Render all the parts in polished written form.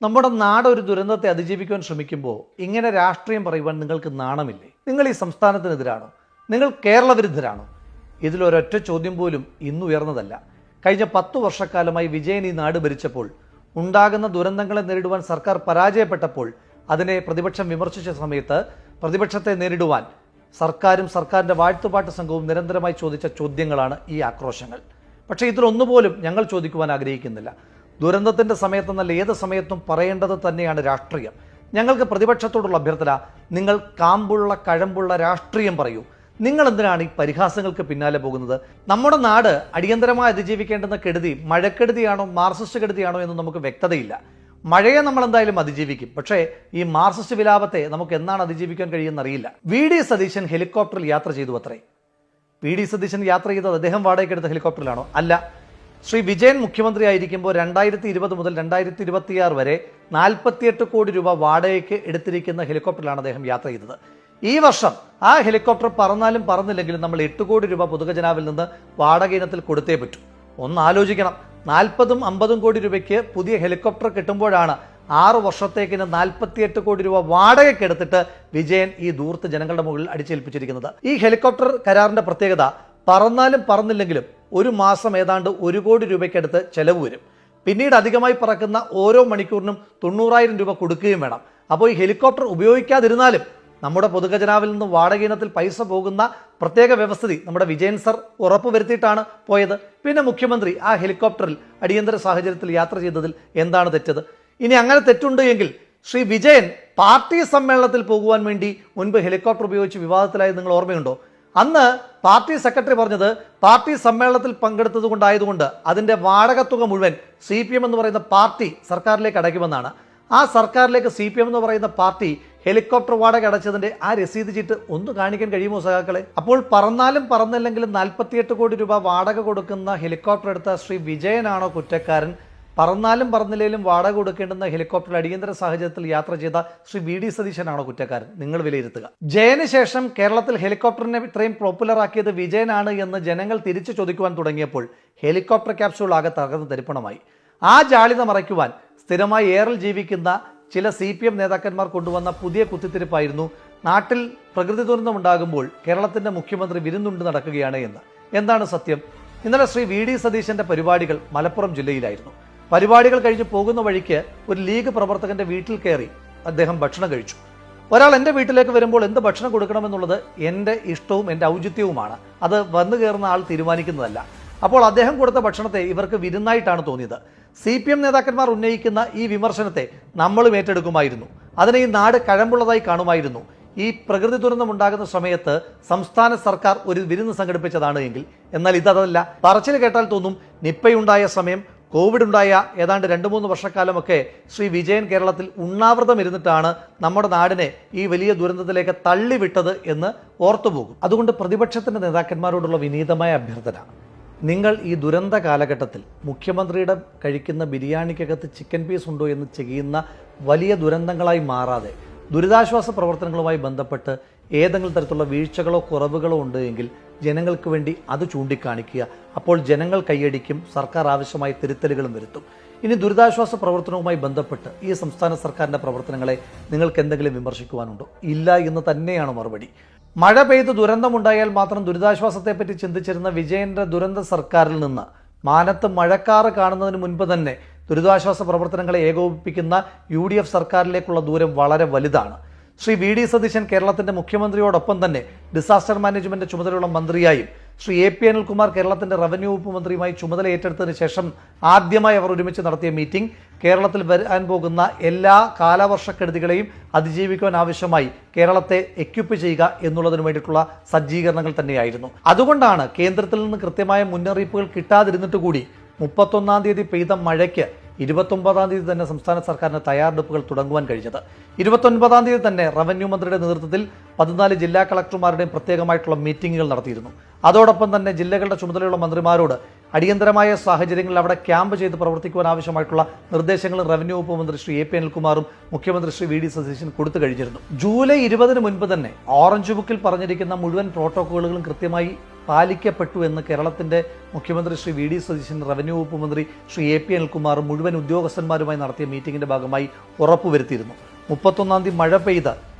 നമ്മുടെ നാട് ഒരു ദുരന്തത്തെ അതിജീവിക്കുവാൻ ശ്രമിക്കുമ്പോൾ ഇങ്ങനെ രാഷ്ട്രീയം പറയുവാൻ നിങ്ങൾക്ക് നാണമില്ലേ? നിങ്ങൾ ഈ സംസ്ഥാനത്തിനെതിരാണോ? നിങ്ങൾ കേരള വിരുദ്ധരാണോ? ഇതിലൊരൊറ്റ ചോദ്യം പോലും ഇന്ന് ഉയർന്നതല്ല. കഴിഞ്ഞ 10 വർഷക്കാലമായി വിജയൻ ഈ നാട് ഭരിച്ചപ്പോൾ ഉണ്ടാകുന്ന ദുരന്തങ്ങളെ നേരിടുവാൻ സർക്കാർ പരാജയപ്പെട്ടപ്പോൾ അതിനെ പ്രതിപക്ഷം വിമർശിച്ച സമയത്ത് പ്രതിപക്ഷത്തെ നേരിടുവാൻ സർക്കാരും സർക്കാരിൻ്റെ വാഴ്ത്തുപാട്ട് സംഘവും നിരന്തരമായി ചോദിച്ച ചോദ്യങ്ങളാണ് ഈ ആക്രോശങ്ങൾ. പക്ഷേ ഇതിലൊന്നുപോലും ഞങ്ങൾ ചോദിക്കുവാൻ ആഗ്രഹിക്കുന്നില്ല. ദുരന്തത്തിൻ്റെ സമയത്തെന്നല്ല, ഏത് സമയത്തും പറയേണ്ടത് തന്നെയാണ് രാഷ്ട്രീയം. ഞങ്ങൾക്ക് പ്രതിപക്ഷത്തോടുള്ള അഭ്യർത്ഥന, നിങ്ങൾ കാമ്പുള്ള കഴമ്പുള്ള രാഷ്ട്രീയം പറയൂ. നിങ്ങൾ എന്തിനാണ് ഈ പരിഹാസങ്ങൾക്ക് പിന്നാലെ പോകുന്നത്? നമ്മുടെ നാട് അടിയന്തരമായി അതിജീവിക്കേണ്ടുന്ന കെടുതി മഴക്കെടുതിയാണോ മാർക്സിസ്റ്റ് കെടുതിയാണോ എന്ന് നമുക്ക് വ്യക്തതയില്ല. മഴയെ നമ്മൾ എന്തായാലും അതിജീവിക്കും. പക്ഷേ ഈ മാർക്സിസ്റ്റ് വിലാപത്തെ നമുക്ക് എന്നാണ് അതിജീവിക്കാൻ കഴിയുമെന്നറിയില്ല. വി.ഡി. സതീശൻ ഹെലികോപ്റ്ററിൽ യാത്ര ചെയ്തു അത്രേ. വി.ഡി. സതീശൻ യാത്ര ചെയ്തത് അദ്ദേഹം വാടകയ്ക്കെടുത്ത ഹെലികോപ്റ്ററിലാണോ? അല്ല. ശ്രീ വിജയൻ മുഖ്യമന്ത്രി ആയിരിക്കുമ്പോൾ 2020 മുതൽ 2026 വരെ 48 കോടി രൂപ വാടകയ്ക്ക് എടുത്തിരിക്കുന്ന ഹെലികോപ്റ്ററിലാണ് അദ്ദേഹം യാത്ര ചെയ്തത്. ഈ വർഷം ആ ഹെലികോപ്റ്റർ പറന്നാലും പറന്നില്ലെങ്കിലും നമ്മൾ 8 കോടി രൂപ പൊതുഖജനാവിൽ നിന്ന് വാടക ഇനത്തിൽ കൊടുത്തേ പറ്റൂ. ഒന്ന് ആലോചിക്കണം. 40-50 കോടി രൂപയ്ക്ക് പുതിയ ഹെലികോപ്റ്റർ കിട്ടുമ്പോഴാണ് 6 വർഷത്തേക്കിന് 48 കോടി രൂപ വാടകയ്ക്ക് എടുത്തിട്ട് വിജയൻ ഈ ദൂർത്ത് ജനങ്ങളുടെ മുകളിൽ അടിച്ചേൽപ്പിച്ചിരിക്കുന്നത്. ഈ ഹെലികോപ്റ്റർ കരാറിന്റെ പ്രത്യേകത, പറന്നാലും പറന്നില്ലെങ്കിലും ഒരു മാസം ഏതാണ്ട് 1 കോടി രൂപയ്ക്കടുത്ത് ചെലവ് വരും. പിന്നീട് അധികമായി പറക്കുന്ന ഓരോ മണിക്കൂറിനും 90,000 രൂപ കൊടുക്കുകയും വേണം. അപ്പോൾ ഈ ഹെലികോപ്റ്റർ ഉപയോഗിക്കാതിരുന്നാലും നമ്മുടെ പൊതുഖജനാവിൽ നിന്ന് വാടക ഇനത്തിൽ പൈസ പോകുന്ന പ്രത്യേക വ്യവസ്ഥിതി നമ്മുടെ വിജയൻ സർ ഉറപ്പുവരുത്തിയിട്ടാണ് പോയത്. പിന്നെ മുഖ്യമന്ത്രി ആ ഹെലികോപ്റ്ററിൽ അടിയന്തര സാഹചര്യത്തിൽ യാത്ര ചെയ്തതിൽ എന്താണ് തെറ്റത്? ഇനി അങ്ങനെ തെറ്റുണ്ട് എങ്കിൽ ശ്രീ വിജയൻ പാർട്ടി സമ്മേളനത്തിൽ പോകുവാൻ വേണ്ടി മുൻപ് ഹെലികോപ്റ്റർ ഉപയോഗിച്ച് വിവാദത്തിലായത് നിങ്ങൾ ഓർമ്മയുണ്ടോ? അന്ന് പാർട്ടി സെക്രട്ടറി പറഞ്ഞത് പാർട്ടി സമ്മേളനത്തിൽ പങ്കെടുത്തത് കൊണ്ടായതുകൊണ്ട് അതിൻ്റെ വാടക തുക മുഴുവൻ CPM എന്ന് പറയുന്ന പാർട്ടി സർക്കാരിലേക്ക് അടയ്ക്കുമെന്നാണ്. ആ സർക്കാരിലേക്ക് CPM എന്ന് പറയുന്ന പാർട്ടി ഹെലികോപ്റ്റർ വാടക അടച്ചതിൻ്റെ ആ രസീത് ചീട്ട് ഒന്ന് കാണിക്കാൻ കഴിയുമോ സഖാക്കളെ? അപ്പോൾ പറന്നാലും പറന്നില്ലെങ്കിലും 48 കോടി രൂപ വാടക കൊടുക്കുന്ന ഹെലികോപ്റ്റർ എടുത്ത ശ്രീ വിജയനാണോ കുറ്റക്കാരൻ? പറന്നാലും പറന്നില്ലെങ്കിലും വാടക കൊടുക്കേണ്ടുന്ന ഹെലികോപ്റ്ററിൽ അടിയന്തര സാഹചര്യത്തിൽ യാത്ര ചെയ്ത ശ്രീ വി.ഡി. സതീശനാണോ കുറ്റക്കാരൻ? നിങ്ങൾ വിലയിരുത്തുക. ജയന് ശേഷം കേരളത്തിൽ ഹെലികോപ്റ്ററിനെ ഇത്രയും പോപ്പുലർ ആക്കിയത് വിജയനാണ് എന്ന് ജനങ്ങൾ തിരിച്ചു ചോദിക്കുവാൻ തുടങ്ങിയപ്പോൾ ഹെലികോപ്റ്റർ ക്യാപ്സ്യൂൾ ആകെ തകർന്ന് തരിപ്പണമായി. ആ ജാളിത മറയ്ക്കുവാൻ സ്ഥിരമായി എയറിൽ ജീവിക്കുന്ന ചില CPM നേതാക്കന്മാർ കൊണ്ടുവന്ന പുതിയ കുത്തിത്തിരിപ്പായിരുന്നു നാട്ടിൽ പ്രകൃതി ദുരന്തമുണ്ടാകുമ്പോൾ കേരളത്തിൻ്റെ മുഖ്യമന്ത്രി വിരുന്നുണ്ട് നടക്കുകയാണ് എന്ന്. എന്താണ് സത്യം? ഇന്നലെ ശ്രീ വി.ഡി. സതീശൻ്റെ പരിപാടികൾ മലപ്പുറം ജില്ലയിലായിരുന്നു. പരിപാടികൾ കഴിഞ്ഞ് പോകുന്ന വഴിക്ക് ഒരു ലീഗ് പ്രവർത്തകന്റെ വീട്ടിൽ കയറി അദ്ദേഹം ഭക്ഷണം കഴിച്ചു. ഒരാൾ എൻ്റെ വീട്ടിലേക്ക് വരുമ്പോൾ എന്ത് ഭക്ഷണം കൊടുക്കണമെന്നുള്ളത് എൻ്റെ ഇഷ്ടവും എൻ്റെ ഔചിത്യവുമാണ്. അത് വന്നു കയറുന്ന ആൾ തീരുമാനിക്കുന്നതല്ല. അപ്പോൾ അദ്ദേഹം കൊടുത്ത ഭക്ഷണത്തെ ഇവർക്ക് വിരുന്നായിട്ടാണ് തോന്നിയത്. CPM നേതാക്കന്മാർ ഉന്നയിക്കുന്ന ഈ വിമർശനത്തെ നമ്മളും ഏറ്റെടുക്കുമായിരുന്നു. അതിനെ ഈ നാട് കഴമ്പുള്ളതായി കാണുമായിരുന്നു. ഈ പ്രകൃതി ദുരന്തം ഉണ്ടാകുന്ന സമയത്ത് സംസ്ഥാന സർക്കാർ ഒരു വിരുന്ന് സംഘടിപ്പിച്ചതാണ് എങ്കിൽ. എന്നാൽ ഇതല്ല. പറച്ചിൽ കേട്ടാൽ തോന്നും നിപ്പയുണ്ടായ സമയം, കോവിഡ് ഉണ്ടായ ഏതാണ്ട് 2-3 വർഷക്കാലമൊക്കെ ശ്രീ വിജയൻ കേരളത്തിൽ ഉണ്ണാവൃതം ഇരുന്നിട്ടാണ് നമ്മുടെ നാടിനെ ഈ വലിയ ദുരന്തത്തിലേക്ക് തള്ളിവിട്ടത് എന്ന് ഓർത്തുപോകും. അതുകൊണ്ട് പ്രതിപക്ഷത്തിൻ്റെ നേതാക്കന്മാരോടുള്ള വിനീതമായ അഭ്യർത്ഥന, നിങ്ങൾ ഈ ദുരന്ത കാലഘട്ടത്തിൽ മുഖ്യമന്ത്രിയുടെ കഴിക്കുന്ന ബിരിയാണിക്കകത്ത് ചിക്കൻ പീസ് ഉണ്ടോ എന്ന് ചെയ്യുന്ന വലിയ ദുരന്തങ്ങളായി മാറാതെ ദുരിതാശ്വാസ പ്രവർത്തനങ്ങളുമായി ബന്ധപ്പെട്ട് ഏതെങ്കിലും തരത്തിലുള്ള വീഴ്ചകളോ കുറവുകളോ ഉണ്ട് എങ്കിൽ ജനങ്ങൾക്ക് വേണ്ടി അത് ചൂണ്ടിക്കാണിക്കുക. അപ്പോൾ ജനങ്ങൾ കൈയടിക്കും, സർക്കാർ ആവശ്യമായ തിരുത്തലുകളും വരുത്തും. ഇനി ദുരിതാശ്വാസ പ്രവർത്തനവുമായി ബന്ധപ്പെട്ട് ഈ സംസ്ഥാന സർക്കാരിൻ്റെ പ്രവർത്തനങ്ങളെ നിങ്ങൾക്ക് എന്തെങ്കിലും വിമർശിക്കുവാനുണ്ടോ? ഇല്ല എന്ന് തന്നെയാണ് മറുപടി. മഴ പെയ്ത് ദുരന്തമുണ്ടായാൽ മാത്രം ദുരിതാശ്വാസത്തെപ്പറ്റി ചിന്തിച്ചിരുന്ന വിജയൻ്റെ ദുരന്ത സർക്കാരിൽ നിന്ന് മാനത്ത് മഴക്കാറ് കാണുന്നതിന് മുൻപ് തന്നെ ദുരിതാശ്വാസ പ്രവർത്തനങ്ങളെ ഏകോപിപ്പിക്കുന്ന UDF സർക്കാരിലേക്കുള്ള ദൂരം വളരെ വലുതാണ്. ശ്രീ വി.ഡി. സതീശൻ കേരളത്തിൻ്റെ മുഖ്യമന്ത്രിയോടൊപ്പം തന്നെ ഡിസാസ്റ്റർ മാനേജ്മെൻറ്റ് ചുമതലയുള്ള മന്ത്രിയായും ശ്രീ A.P. അനിൽകുമാർ കേരളത്തിൻ്റെ റവന്യൂ വകുപ്പ് മന്ത്രിയുമായി ചുമതല ഏറ്റെടുത്തതിന് ശേഷം ആദ്യമായി അവർ ഒരുമിച്ച് നടത്തിയ മീറ്റിംഗ് കേരളത്തിൽ വരാൻ പോകുന്ന എല്ലാ കാലവർഷക്കെടുതികളെയും അതിജീവിക്കുവാൻ ആവശ്യമായി കേരളത്തെ എക്യുപ്പ് ചെയ്യുക എന്നുള്ളതിനു വേണ്ടിയിട്ടുള്ള സജ്ജീകരണങ്ങൾ തന്നെയായിരുന്നു. അതുകൊണ്ടാണ് കേന്ദ്രത്തിൽ നിന്ന് കൃത്യമായ മുന്നറിയിപ്പുകൾ കിട്ടാതിരുന്നിട്ട് കൂടി 31-ാം തീയതി പെയ്ത മഴയ്ക്ക് 29-ാം തീയതി തന്നെ സംസ്ഥാന സർക്കാരിന് തയ്യാറെടുപ്പുകൾ തുടങ്ങുവാൻ കഴിഞ്ഞത്. 29-ാം തീയതി തന്നെ റവന്യൂ മന്ത്രിയുടെ നേതൃത്വത്തിൽ 14 ജില്ലാ കളക്ടർമാരുടെയും പ്രത്യേകമായിട്ടുള്ള മീറ്റിംഗുകൾ നടത്തിയിരുന്നു. അതോടൊപ്പം തന്നെ ജില്ലകളുടെ ചുമതലയുള്ള മന്ത്രിമാരോട് അടിയന്തരമായ സാഹചര്യങ്ങളിൽ അവിടെ ക്യാമ്പ് ചെയ്ത് പ്രവർത്തിക്കുവാൻ ആവശ്യമായിട്ടുള്ള നിർദ്ദേശങ്ങളും റവന്യൂ വകുപ്പ് മന്ത്രി ശ്രീ എ പി അനിൽകുമാറും മുഖ്യമന്ത്രി ശ്രീ വി ഡി സതീശൻ കൊടുത്തു കഴിഞ്ഞിരുന്നു. ജൂലൈ 20 മുൻപ് തന്നെ ഓറഞ്ച് ബുക്കിൽ പറഞ്ഞിരിക്കുന്ന മുഴുവൻ പ്രോട്ടോക്കോളുകളും കൃത്യമായി പാലിക്കപ്പെട്ടു എന്ന് കേരളത്തിന്റെ മുഖ്യമന്ത്രി ശ്രീ വി ഡി സതീശൻ, റവന്യൂ വകുപ്പ് മന്ത്രി ശ്രീ എ പി അനിൽകുമാറും മുഴുവൻ ഉദ്യോഗസ്ഥന്മാരുമായി നടത്തിയ മീറ്റിംഗിന്റെ ഭാഗമായി ഉറപ്പുവരുത്തിയിരുന്നു. 31-ാം തീയതി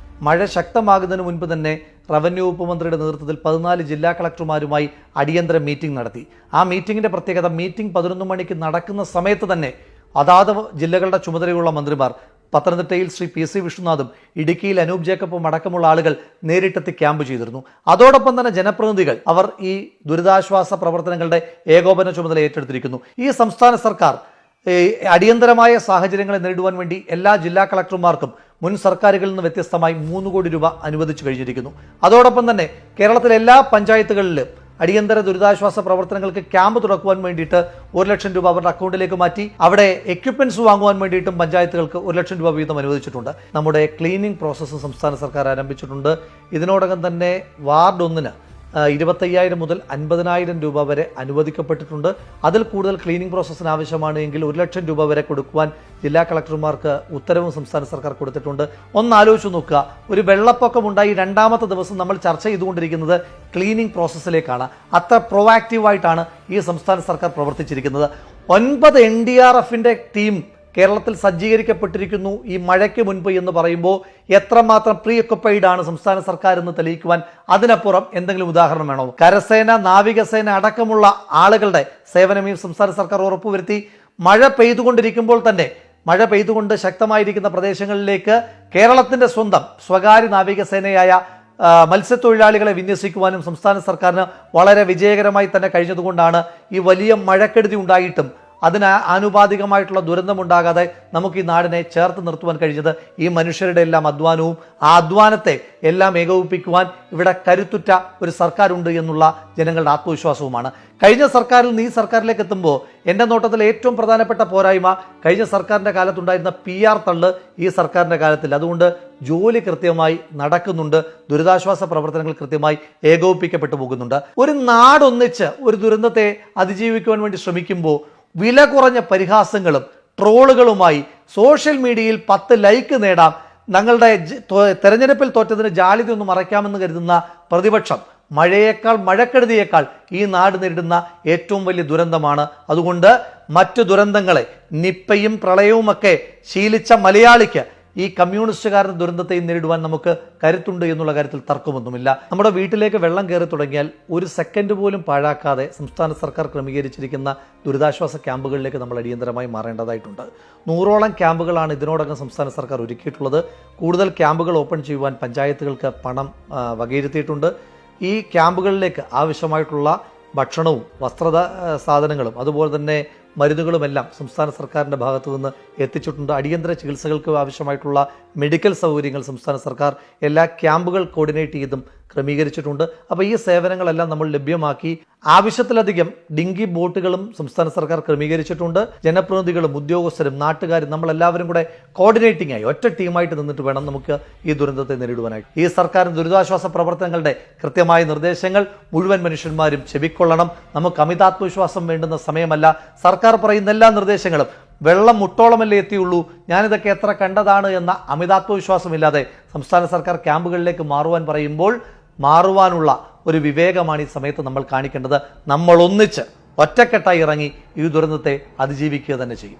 മഴ ശക്തമാകുന്നതിന് മുൻപ് തന്നെ റവന്യൂ വകുപ്പ് മന്ത്രിയുടെ നേതൃത്വത്തിൽ 14 ജില്ലാ കളക്ടർമാരുമായി അടിയന്തര മീറ്റിംഗ് നടത്തി. ആ മീറ്റിംഗിന്റെ പ്രത്യേകത, മീറ്റിംഗ് 11 മണിക്ക് നടക്കുന്ന സമയത്ത് തന്നെ അതാത് ജില്ലകളുടെ ചുമതലയുള്ള മന്ത്രിമാർ, പത്തനംതിട്ടയിൽ ശ്രീ പി സി വിഷ്ണുനാഥും ഇടുക്കിയിൽ അനൂപ് ജേക്കബും അടക്കമുള്ള ആളുകൾ നേരിട്ടെത്തി ക്യാമ്പ് ചെയ്തിരുന്നു. അതോടൊപ്പം തന്നെ ജനപ്രതിനിധികൾ അവർ ഈ ദുരിതാശ്വാസ പ്രവർത്തനങ്ങളുടെ ഏകോപന ചുമതല ഏറ്റെടുത്തിരിക്കുന്നു. ഈ സംസ്ഥാന സർക്കാർ അടിയന്തരമായ സാഹചര്യങ്ങളെ നേരിടുവാൻ വേണ്ടി എല്ലാ ജില്ലാ കളക്ടർമാർക്കും മുൻ സർക്കാരുകളിൽ നിന്ന് വ്യത്യസ്തമായി 3 കോടി രൂപ അനുവദിച്ചു കഴിഞ്ഞിരിക്കുന്നു. അതോടൊപ്പം തന്നെ കേരളത്തിലെ എല്ലാ പഞ്ചായത്തുകളിലും അടിയന്തര ദുരിതാശ്വാസ പ്രവർത്തനങ്ങൾക്ക് ക്യാമ്പ് തുറക്കുവാൻ വേണ്ടിയിട്ട് 1 ലക്ഷം രൂപ അവരുടെ അക്കൗണ്ടിലേക്ക് മാറ്റി. അവിടെ എക്യുപ്മെന്റ്സ് വാങ്ങുവാൻ വേണ്ടിയിട്ടും പഞ്ചായത്തുകൾക്ക് 1 ലക്ഷം രൂപ വീതം അനുവദിച്ചിട്ടുണ്ട്. നമ്മുടെ ക്ലീനിങ് പ്രോസസ്സ് സംസ്ഥാന സർക്കാർ ആരംഭിച്ചിട്ടുണ്ട്. ഇതിനോടകം തന്നെ വാർഡ് 1-ന് 25,000 മുതൽ 50,000 രൂപ വരെ അനുവദിക്കപ്പെട്ടിട്ടുണ്ട്. അതിൽ കൂടുതൽ ക്ലീനിങ് പ്രോസസ്സിന് ആവശ്യമാണ് എങ്കിൽ 1 ലക്ഷം രൂപ വരെ കൊടുക്കുവാൻ ജില്ലാ കളക്ടർമാർക്ക് ഉത്തരവും സംസ്ഥാന സർക്കാർ കൊടുത്തിട്ടുണ്ട്. ഒന്ന് ആലോചിച്ച് നോക്കുക, ഒരു വെള്ളപ്പൊക്കമുണ്ടായി 2ാമത്തെ ദിവസം നമ്മൾ ചർച്ച ചെയ്തുകൊണ്ടിരിക്കുന്നത് ക്ലീനിങ് പ്രോസസ്സിലേക്കാണ്. അത്ര പ്രൊവാക്റ്റീവായിട്ടാണ് ഈ സംസ്ഥാന സർക്കാർ പ്രവർത്തിച്ചിരിക്കുന്നത്. 9 NDRFന്റെ ടീം കേരളത്തിൽ സജ്ജീകരിക്കപ്പെട്ടിരിക്കുന്നു ഈ മഴയ്ക്ക് മുൻപ് എന്ന് പറയുമ്പോൾ എത്രമാത്രം പ്രീ ഒക്കുപ്പൈഡ് ആണ് സംസ്ഥാന സർക്കാർ എന്ന് തെളിയിക്കുവാൻ അതിനപ്പുറം എന്തെങ്കിലും ഉദാഹരണം വേണോ? കരസേന, നാവികസേന അടക്കമുള്ള ആളുകളുടെ സേവനം ഈ സംസ്ഥാന സർക്കാർ ഉറപ്പുവരുത്തി. മഴ പെയ്തുകൊണ്ടിരിക്കുമ്പോൾ തന്നെ, മഴ പെയ്തുകൊണ്ട് ശക്തമായിരിക്കുന്ന പ്രദേശങ്ങളിലേക്ക് കേരളത്തിന്റെ സ്വന്തം സ്വകാര്യ നാവികസേനയായ മത്സ്യത്തൊഴിലാളികളെ വിന്യസിക്കുവാനും സംസ്ഥാന സർക്കാരിന് വളരെ വിജയകരമായി തന്നെ കഴിഞ്ഞതുകൊണ്ടാണ് ഈ വലിയ മഴക്കെടുതി ഉണ്ടായിട്ടും അതിന് ആനുപാതികമായിട്ടുള്ള ദുരന്തമുണ്ടാകാതെ നമുക്ക് ഈ നാടിനെ ചേർത്ത് നിർത്തുവാൻ കഴിഞ്ഞത്. ഈ മനുഷ്യരുടെ എല്ലാം അധ്വാനവും ആ അധ്വാനത്തെ എല്ലാം ഏകോപിപ്പിക്കുവാൻ ഇവിടെ കരുത്തുറ്റ ഒരു സർക്കാരുണ്ട് എന്നുള്ള ജനങ്ങളുടെ ആത്മവിശ്വാസവുമാണ്. കഴിഞ്ഞ സർക്കാരിൽ നിന്ന് ഈ സർക്കാരിലേക്ക് എത്തുമ്പോൾ എൻ്റെ നോട്ടത്തിൽ ഏറ്റവും പ്രധാനപ്പെട്ട പോരായ്മ കഴിഞ്ഞ സർക്കാരിൻ്റെ കാലത്തുണ്ടായിരുന്ന PR തള്ള് ഈ സർക്കാരിൻ്റെ കാലത്തിൽ. അതുകൊണ്ട് ജോലി കൃത്യമായി നടക്കുന്നുണ്ട്, ദുരിതാശ്വാസ പ്രവർത്തനങ്ങൾ കൃത്യമായി ഏകോപിപ്പിക്കപ്പെട്ടു പോകുന്നുണ്ട്. ഒരു നാടൊന്നിച്ച് ഒരു ദുരന്തത്തെ അതിജീവിക്കുവാൻ വേണ്ടി ശ്രമിക്കുമ്പോൾ വില കുറഞ്ഞ പരിഹാസങ്ങളും ട്രോളുകളുമായി സോഷ്യൽ മീഡിയയിൽ 10 ലൈക്ക് നേടാം, ഞങ്ങളുടെ തെരഞ്ഞെടുപ്പിൽ തോറ്റതിന് ജാള്യതയൊന്നും മറയ്ക്കാമെന്ന് കരുതുന്ന പ്രതിപക്ഷം മഴക്കെടുതിയേക്കാൾ ഈ നാട് നേരിടുന്ന ഏറ്റവും വലിയ ദുരന്തമാണ്. അതുകൊണ്ട് മറ്റു ദുരന്തങ്ങളെ, നിപ്പയും പ്രളയവുമൊക്കെ ശീലിച്ച മലയാളിക്ക് ഈ കമ്മ്യൂണിസ്റ്റുകാരുടെ ദുരന്തത്തെയും നേരിടുവാൻ നമുക്ക് കരുത്തുണ്ട് എന്നുള്ള കാര്യത്തിൽ തർക്കമൊന്നുമില്ല. നമ്മുടെ വീട്ടിലേക്ക് വെള്ളം കയറി തുടങ്ങിയാൽ 1 സെക്കൻഡ് പോലും പാഴാക്കാതെ സംസ്ഥാന സർക്കാർ ക്രമീകരിച്ചിരിക്കുന്ന ദുരിതാശ്വാസ ക്യാമ്പുകളിലേക്ക് നമ്മൾ അടിയന്തരമായി മാറേണ്ടതായിട്ടുണ്ട്. 100ഓളം ക്യാമ്പുകളാണ് ഇതിനോടകം സംസ്ഥാന സർക്കാർ ഒരുക്കിയിട്ടുള്ളത്. കൂടുതൽ ക്യാമ്പുകൾ ഓപ്പൺ ചെയ്യുവാൻ പഞ്ചായത്തുകൾക്ക് പണം വകയിരുത്തിയിട്ടുണ്ട്. ഈ ക്യാമ്പുകളിലേക്ക് ആവശ്യമായിട്ടുള്ള ഭക്ഷണവും വസ്ത്ര സാധനങ്ങളും അതുപോലെ തന്നെ മരുന്നുകളുമെല്ലാം സംസ്ഥാന സർക്കാരിൻ്റെ ഭാഗത്തു നിന്ന് എത്തിച്ചിട്ടുണ്ട്. അടിയന്തര ചികിത്സകൾക്ക് ആവശ്യമായിട്ടുള്ള മെഡിക്കൽ സൗകര്യങ്ങൾ സംസ്ഥാന സർക്കാർ എല്ലാ ക്യാമ്പുകൾ കോർഡിനേറ്റ് ചെയ്തും ക്രമീകരിച്ചിട്ടുണ്ട്. അപ്പോൾ ഈ സേവനങ്ങളെല്ലാം നമ്മൾ ലഭ്യമാക്കി. ആവശ്യത്തിലധികം ഡിങ്കി ബോട്ടുകളും സംസ്ഥാന സർക്കാർ ക്രമീകരിച്ചിട്ടുണ്ട്. ജനപ്രതിനിധികളും ഉദ്യോഗസ്ഥരും നാട്ടുകാരും നമ്മളെല്ലാവരും കൂടെ കോർഡിനേറ്റിംഗ് ആയി ഒറ്റ ടീമായിട്ട് നിന്നിട്ട് വേണം നമുക്ക് ഈ ദുരന്തത്തെ നേരിടുവാനായിട്ട്. ഈ സർക്കാരിൻ്റെ ദുരിതാശ്വാസ പ്രവർത്തനങ്ങളുടെ കൃത്യമായ നിർദ്ദേശങ്ങൾ മുഴുവൻ മനുഷ്യന്മാരും ചെവിക്കൊള്ളണം. നമുക്ക് അമിതാത്മവിശ്വാസം വേണ്ടുന്ന സമയമല്ല. സർക്കാർ പറയുന്ന എല്ലാ നിർദ്ദേശങ്ങളും വെള്ളം മുട്ടോളമല്ലേ എത്തിയുള്ളൂ, ഞാനിതൊക്കെ എത്ര കണ്ടതാണ് എന്ന അമിതാത്മവിശ്വാസമില്ലാതെ സംസ്ഥാന സർക്കാർ ക്യാമ്പുകളിലേക്ക് മാറുവാൻ പറയുമ്പോൾ മാറുവാനുള്ള ഒരു വിവേകമാണ് ഈ സമയത്ത് നമ്മൾ കാണിക്കേണ്ടത്. നമ്മൾ ഒന്നിച്ച് ഒറ്റക്കെട്ടായി ഇറങ്ങി ഈ ദുരന്തത്തെ അതിജീവിക്കുക തന്നെ ചെയ്യും.